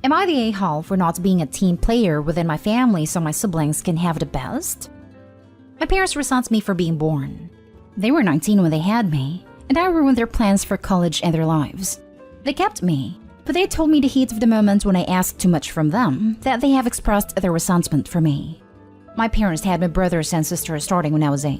Am I the a-hole for not being a team player within my family so my siblings can have the best? My parents resent me for being born. They were 19 when they had me, and I ruined their plans for college and their lives. They kept me, but they told me the heat of the moment when I asked too much from them that they have expressed their resentment for me. My parents had my brothers and sisters starting when I was 8.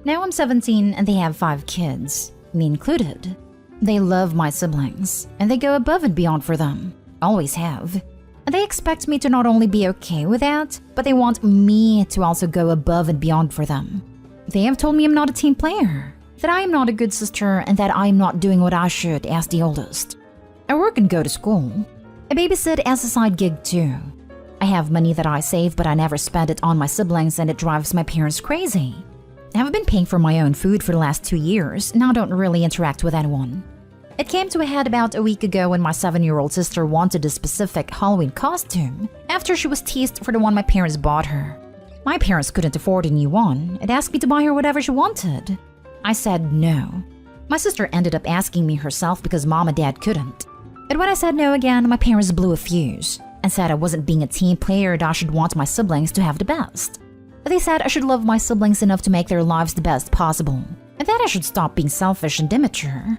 Now I'm 17 and they have 5 kids, me included. They love my siblings, and they go above and beyond for them. Always have. And they expect me to not only be okay with that, but they want me to also go above and beyond for them. They have told me I'm not a team player, that I am not a good sister, and that I am not doing what I should as the oldest. I work and go to school. I babysit as a side gig too. I have money that I save, but I never spend it on my siblings, and it drives my parents crazy. I have been paying for my own food for the last 2 years, and I don't really interact with anyone. It came to a head about a week ago when my 7-year-old sister wanted a specific Halloween costume after she was teased for the one my parents bought her. My parents couldn't afford a new one and asked me to buy her whatever she wanted. I said no. My sister ended up asking me herself because mom and dad couldn't. And when I said no again, my parents blew a fuse and said I wasn't being a team player and I should want my siblings to have the best. They said I should love my siblings enough to make their lives the best possible, and that I should stop being selfish and immature.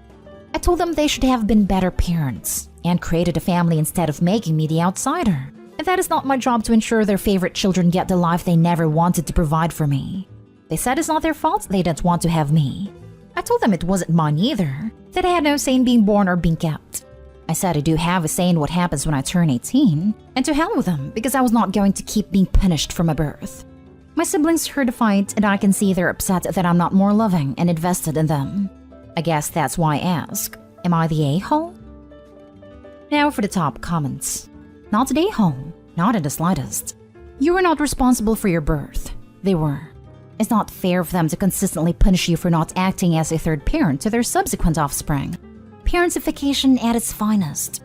I told them they should have been better parents and created a family instead of making me the outsider. And that is not my job to ensure their favorite children get the life they never wanted to provide for me. They said it's not their fault they didn't want to have me. I told them it wasn't mine either, that I had no say in being born or being kept. I said I do have a say in what happens when I turn 18, and to hell with them because I was not going to keep being punished from my birth. My siblings heard the fight, and I can see they're upset that I'm not more loving and invested in them. I guess that's why I ask, am I the a-hole? Now for the top comments. Not the a-hole, not in the slightest. You were not responsible for your birth. They were. It's not fair for them to consistently punish you for not acting as a third parent to their subsequent offspring. Parentification at its finest.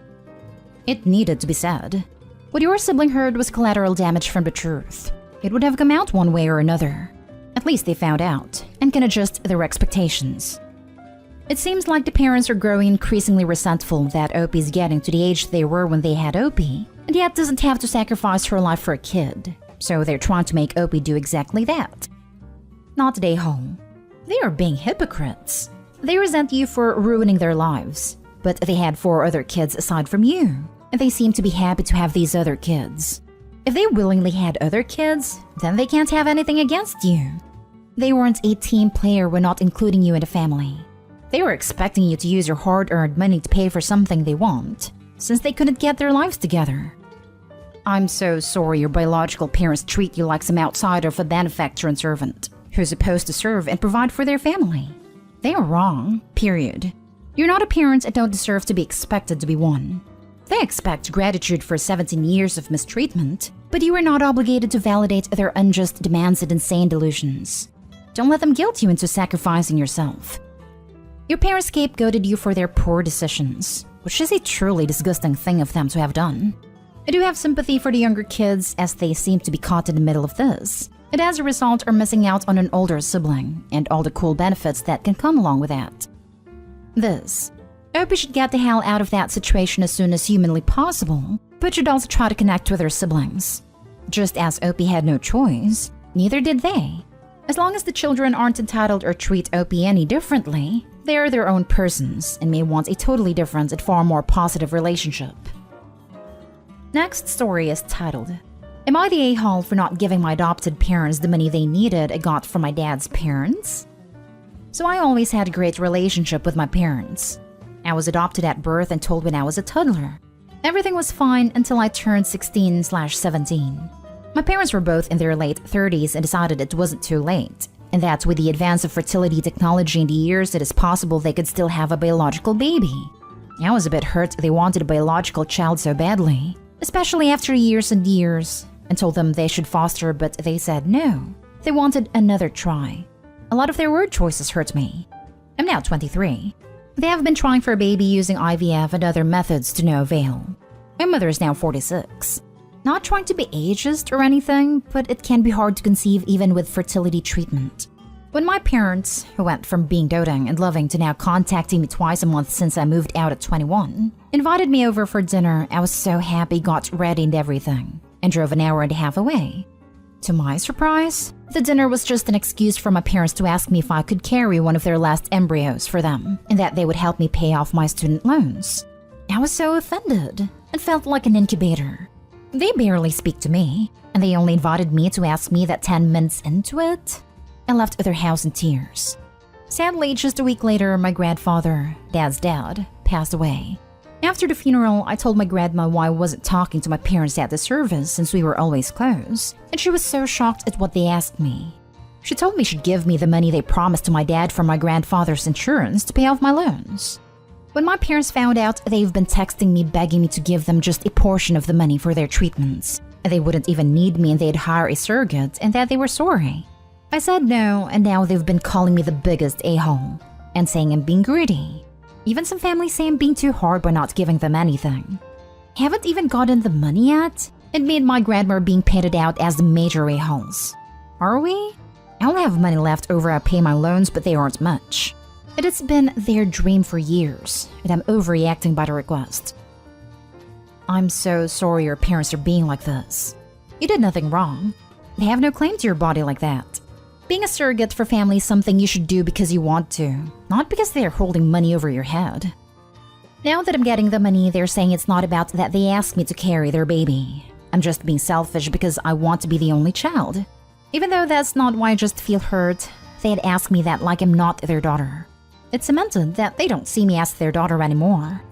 It needed to be said. What your sibling heard was collateral damage from the truth. It would have come out one way or another. At least they found out and can adjust their expectations. It seems like the parents are growing increasingly resentful that Opie is getting to the age they were when they had Opie, and yet doesn't have to sacrifice her life for a kid. So they're trying to make Opie do exactly that. Not the a-hole. They are being hypocrites. They resent you for ruining their lives, but they had 4 other kids aside from you, and they seem to be happy to have these other kids. If they willingly had other kids, then they can't have anything against you. They weren't a team player when not including you in the family. They were expecting you to use your hard-earned money to pay for something they want, since they couldn't get their lives together. I'm so sorry your biological parents treat you like some outsider of a benefactor and servant, who's supposed to serve and provide for their family. They are wrong, period. You're not a parent and don't deserve to be expected to be one. They expect gratitude for 17 years of mistreatment, but you are not obligated to validate their unjust demands and insane delusions. Don't let them guilt you into sacrificing yourself. Your parents scapegoated you for their poor decisions, which is a truly disgusting thing of them to have done. I do have sympathy for the younger kids as they seem to be caught in the middle of this, and as a result are missing out on an older sibling and all the cool benefits that can come along with that. Opie should get the hell out of that situation as soon as humanly possible, but should also try to connect with her siblings. Just as Opie had no choice, neither did they. As long as the children aren't entitled or treat Opie any differently, they are their own persons and may want a totally different and far more positive relationship. Next story is titled, Am I the a-hole for not giving my adopted parents the money they needed I got from my dad's parents? So I always had a great relationship with my parents. I was adopted at birth and told when I was a toddler. Everything was fine until I turned 16/17. My parents were both in their late 30s and decided it wasn't too late, and that with the advance of fertility technology in the years, it is possible they could still have a biological baby. I was a bit hurt they wanted a biological child so badly, especially after years and years, and told them they should foster, but they said no. They wanted another try. A lot of their word choices hurt me. I'm now 23. They have been trying for a baby using IVF and other methods to no avail. My mother is now 46. Not trying to be ageist or anything, but it can be hard to conceive even with fertility treatment. When my parents, who went from being doting and loving to now contacting me twice a month since I moved out at 21, invited me over for dinner, I was so happy, got ready and everything, and drove an hour and a half away. To my surprise, the dinner was just an excuse for my parents to ask me if I could carry one of their last embryos for them, and that they would help me pay off my student loans. I was so offended and felt like an incubator. They barely speak to me, and they only invited me to ask me that 10 minutes into it. I left their house in tears. Sadly, just a week later, my grandfather, Dad's dad, passed away. After the funeral, I told my grandma why I wasn't talking to my parents at the service since we were always close, and she was so shocked at what they asked me. She told me she'd give me the money they promised to my dad from my grandfather's insurance to pay off my loans. When my parents found out, they've been texting me begging me to give them just a portion of the money for their treatments. They wouldn't even need me and they'd hire a surrogate, and that they were sorry. I said no, and now they've been calling me the biggest a-hole and saying I'm being greedy. Even some families say I'm being too hard by not giving them anything. Haven't even gotten the money yet, and me and my grandma are being painted out as the major a-holes. Are we? I only have money left over I pay my loans, but they aren't much. It has been their dream for years, and I'm overreacting by the request. I'm so sorry your parents are being like this. You did nothing wrong. They have no claim to your body like that. Being a surrogate for family is something you should do because you want to, not because they're holding money over your head. Now that I'm getting the money, they're saying it's not about that they asked me to carry their baby. I'm just being selfish because I want to be the only child. Even though that's not why I just feel hurt, they'd ask me that like I'm not their daughter. It's cemented that they don't see me as their daughter anymore.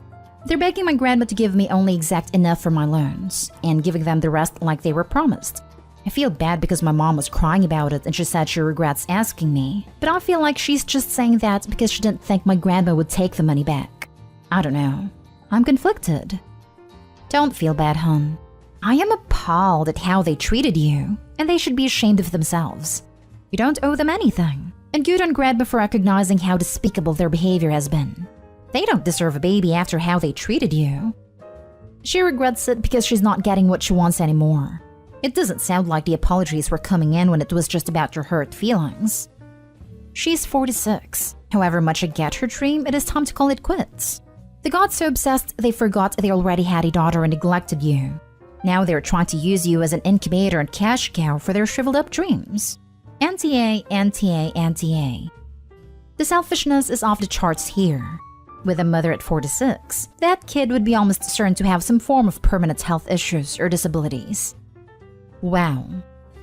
They're begging my grandma to give me only exact enough for my loans, and giving them the rest like they were promised. I feel bad because my mom was crying about it and she said she regrets asking me, but I feel like she's just saying that because she didn't think my grandma would take the money back. I don't know. I'm conflicted. Don't feel bad, hun. I am appalled at how they treated you, and they should be ashamed of themselves. You don't owe them anything, and good on grandma for recognizing how despicable their behavior has been. They don't deserve a baby after how they treated you. She regrets it because she's not getting what she wants anymore. It doesn't sound like the apologies were coming in when it was just about your hurt feelings. She's 46. However much I get her dream, it is time to call it quits. They got so obsessed they forgot they already had a daughter and neglected you. Now they're trying to use you as an incubator and cash cow for their shriveled up dreams. Anti-A, anti-A, anti-A. The selfishness is off the charts here. With a mother at 46, that kid would be almost certain to have some form of permanent health issues or disabilities. Wow.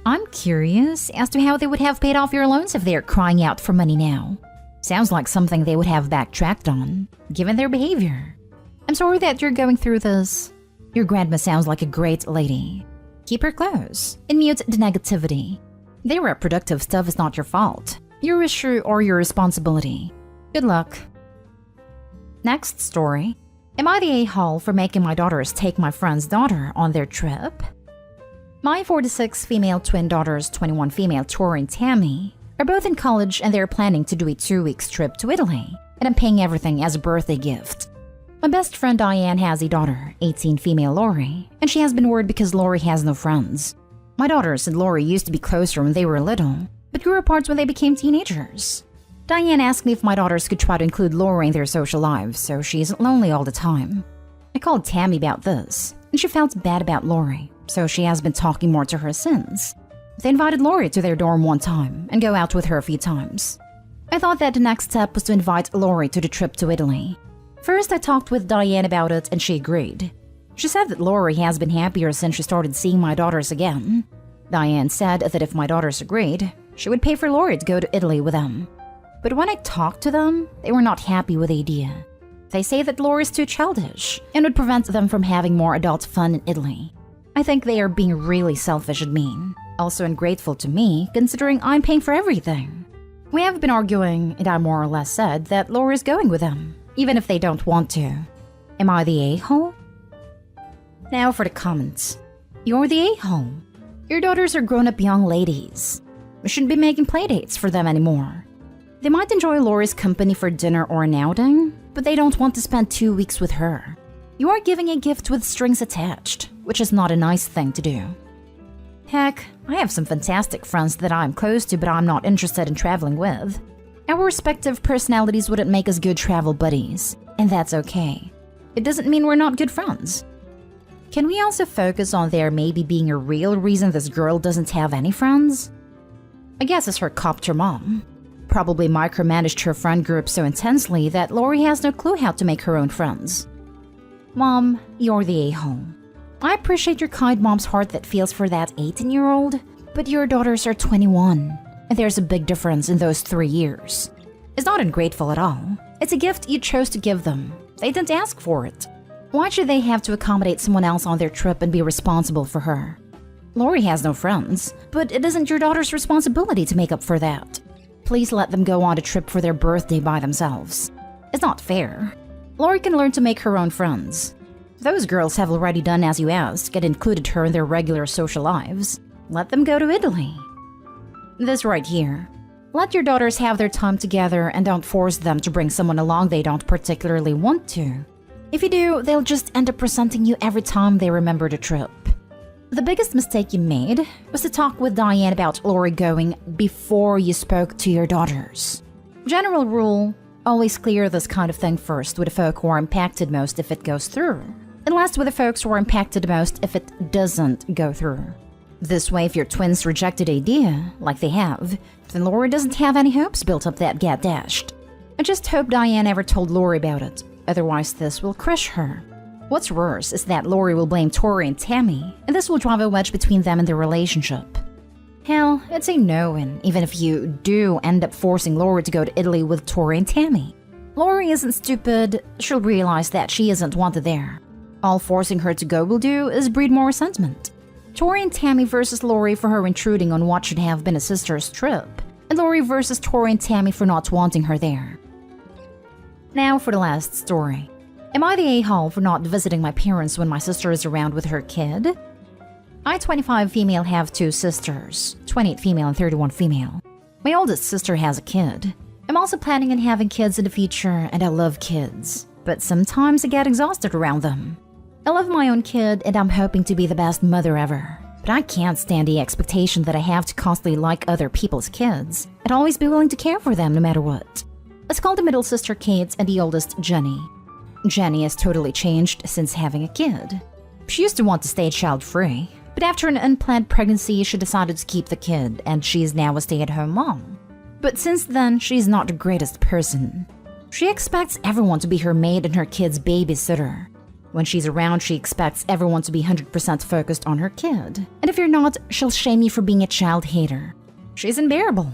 I'm curious as to how they would have paid off your loans if they're crying out for money now. Sounds like something they would have backtracked on, given their behavior. I'm sorry that you're going through this. Your grandma sounds like a great lady. Keep her close and mute the negativity. Their reproductive stuff is not your fault, your issue or your responsibility. Good luck. Next story. Am I the a-hole for making my daughters take my friend's daughter on their trip? My 46 female twin daughters, 21 female Tori and Tammy, are both in college and they're planning to do a 2-week trip to Italy, and I'm paying everything as a birthday gift. My best friend Diane has a daughter, 18 female Lori, and she has been worried because Lori has no friends. My daughters and Lori used to be closer when they were little, but grew apart when they became teenagers. Diane asked me if my daughters could try to include Lori in their social lives so she isn't lonely all the time. I called Tammy about this, and she felt bad about Lori, so she has been talking more to her since. They invited Lori to their dorm one time and go out with her a few times. I thought that the next step was to invite Lori to the trip to Italy. First, I talked with Diane about it and she agreed. She said that Lori has been happier since she started seeing my daughters again. Diane said that if my daughters agreed, she would pay for Lori to go to Italy with them. But when I talked to them, they were not happy with the idea. They say that Lori is too childish and would prevent them from having more adult fun in Italy. I think they are being really selfish and mean. Also ungrateful to me, considering I'm paying for everything. We have been arguing, and I more or less said that Lori is going with them, even if they don't want to. Am I the a-hole? Now for the comments. You're the a-hole. Your daughters are grown-up young ladies. We shouldn't be making playdates for them anymore. They might enjoy Lori's company for dinner or an outing, but they don't want to spend 2 weeks with her. You are giving a gift with strings attached, which is not a nice thing to do. Heck, I have some fantastic friends that I'm close to but I'm not interested in traveling with. Our respective personalities wouldn't make us good travel buddies, and that's okay. It doesn't mean we're not good friends. Can we also focus on there maybe being a real reason this girl doesn't have any friends? I guess it's her copter mom. Probably micromanaged her friend group so intensely that Lori has no clue how to make her own friends. Mom, you're the a-hole. I appreciate your kind mom's heart that feels for that 18-year-old, but your daughters are 21, and there's a big difference in those 3 years. It's not ungrateful at all. It's a gift you chose to give them. They didn't ask for it. Why should they have to accommodate someone else on their trip and be responsible for her? Lori has no friends, but it isn't your daughter's responsibility to make up for that. Please let them go on a trip for their birthday by themselves. It's not fair. Lori can learn to make her own friends. Those girls have already done as you asked and included her in their regular social lives. Let them go to Italy. This right here. Let your daughters have their time together and don't force them to bring someone along they don't particularly want to. If you do, they'll just end up resenting you every time they remember the trip. The biggest mistake you made was to talk with Diane about Lori going before you spoke to your daughters. General rule, always clear this kind of thing first with the folk who are impacted most if it goes through, and last with the folks who are impacted most if it doesn't go through. This way, if your twins rejected idea, like they have, then Lori doesn't have any hopes built up that get dashed. I just hope Diane ever told Lori about it, otherwise this will crush her. What's worse is that Lori will blame Tori and Tammy, and this will drive a wedge between them and their relationship. Hell, it's a no-win, even if you do end up forcing Lori to go to Italy with Tori and Tammy. Lori isn't stupid, she'll realize that she isn't wanted there. All forcing her to go will do is breed more resentment. Tori and Tammy versus Lori for her intruding on what should have been a sister's trip, and Lori versus Tori and Tammy for not wanting her there. Now for the last story. Am I the a-hole for not visiting my parents when my sister is around with her kid? I, 25 female, have 2 sisters, 28 female and 31 female. My oldest sister has a kid. I'm also planning on having kids in the future, and I love kids, but sometimes I get exhausted around them. I love my own kid, and I'm hoping to be the best mother ever. But I can't stand the expectation that I have to constantly like other people's kids and always be willing to care for them no matter what. Let's call the middle sister Kate and the oldest Jenny. Jenny has totally changed since having a kid. She used to want to stay child-free, but after an unplanned pregnancy, she decided to keep the kid, and she is now a stay-at-home mom. But since then, she's not the greatest person. She expects everyone to be her maid and her kid's babysitter. When she's around, she expects everyone to be 100% focused on her kid. And if you're not, she'll shame you for being a child hater. She's unbearable.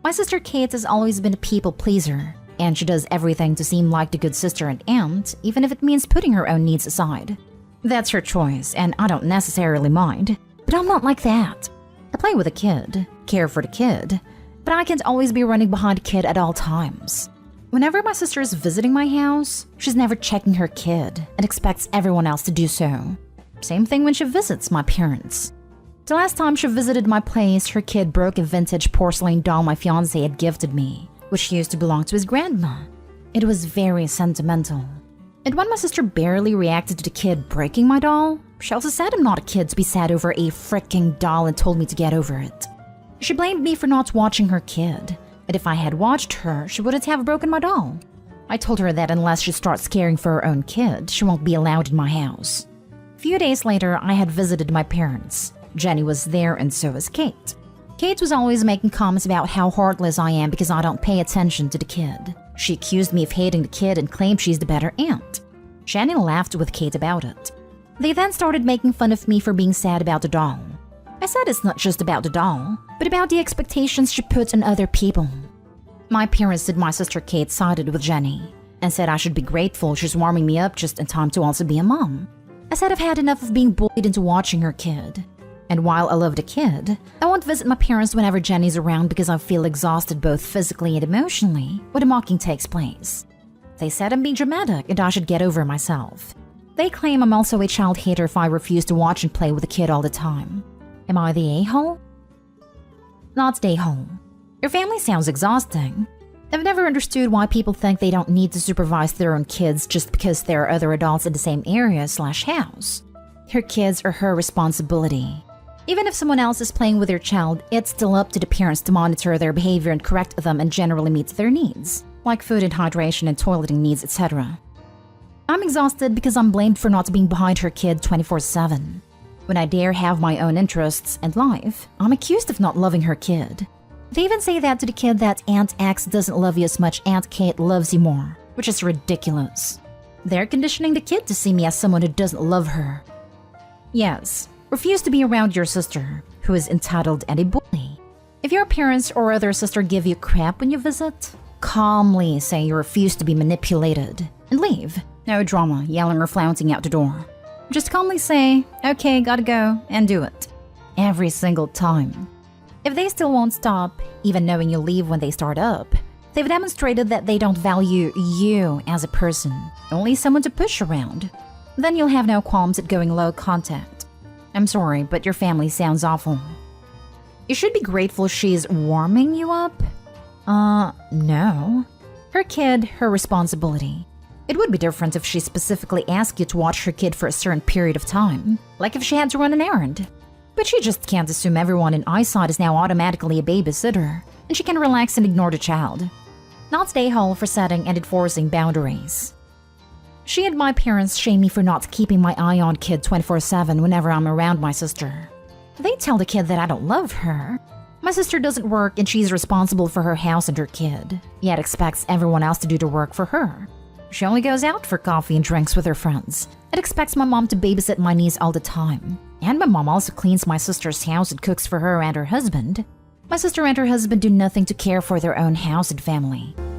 My sister Kate has always been a people pleaser, and she does everything to seem like the good sister and aunt, even if it means putting her own needs aside. That's her choice, and I don't necessarily mind, but I'm not like that. I play with a kid, care for the kid, but I can't always be running behind a kid at all times. Whenever my sister is visiting my house, she's never checking her kid and expects everyone else to do so. Same thing when she visits my parents. The last time she visited my place, her kid broke a vintage porcelain doll my fiancé had gifted me, which used to belong to his grandma. It was very sentimental. And when my sister barely reacted to the kid breaking my doll, she also said I'm not a kid to be sad over a freaking doll and told me to get over it. She blamed me for not watching her kid, and if I had watched her, she wouldn't have broken my doll. I told her that unless she starts caring for her own kid, she won't be allowed in my house. A few days later, I had visited my parents. Jenny was there and so was Kate. Kate was always making comments about how heartless I am because I don't pay attention to the kid. She accused me of hating the kid and claimed she's the better aunt. Jenny laughed with Kate about it. They then started making fun of me for being sad about the doll. I said it's not just about the doll, but about the expectations she put on other people. My parents said my sister Kate sided with Jenny and said I should be grateful she's warming me up just in time to also be a mom. I said I've had enough of being bullied into watching her kid. And while I love the kid, I won't visit my parents whenever Jenny's around because I feel exhausted both physically and emotionally when the mocking takes place. They said I'm being dramatic and I should get over myself. They claim I'm also a child hater if I refuse to watch and play with the kid all the time. Am I the a-hole? Not the a-hole. Your family sounds exhausting. I've never understood why people think they don't need to supervise their own kids just because there are other adults in the same area/house. Her kids are her responsibility. Even if someone else is playing with their child, it's still up to the parents to monitor their behavior and correct them and generally meet their needs, like food and hydration and toileting needs, etc. I'm exhausted because I'm blamed for not being behind her kid 24/7. When I dare have my own interests and life, I'm accused of not loving her kid. They even say that to the kid that Aunt X doesn't love you as much Aunt Kate loves you more, which is ridiculous. They're conditioning the kid to see me as someone who doesn't love her. Yes, refuse to be around your sister, who is entitled and a bully. If your parents or other sister give you crap when you visit, calmly say you refuse to be manipulated and leave. No drama, yelling or flouncing out the door. Just calmly say, okay, gotta go, and do it. Every single time. If they still won't stop, even knowing you'll leave when they start up, they've demonstrated that they don't value you as a person, only someone to push around. Then you'll have no qualms at going low contact. I'm sorry, but your family sounds awful. You should be grateful she's warming you up? No. Her kid, her responsibility. It would be different if she specifically asked you to watch her kid for a certain period of time, like if she had to run an errand. But she just can't assume everyone in eyesight is now automatically a babysitter, and she can relax and ignore the child. Not stay whole for setting and enforcing boundaries. She and my parents shame me for not keeping my eye on kid 24/7 whenever I'm around my sister. They tell the kid that I don't love her. My sister doesn't work and she's responsible for her house and her kid, yet expects everyone else to do the work for her. She only goes out for coffee and drinks with her friends and expects my mom to babysit my niece all the time. And my mom also cleans my sister's house and cooks for her and her husband. My sister and her husband do nothing to care for their own house and family.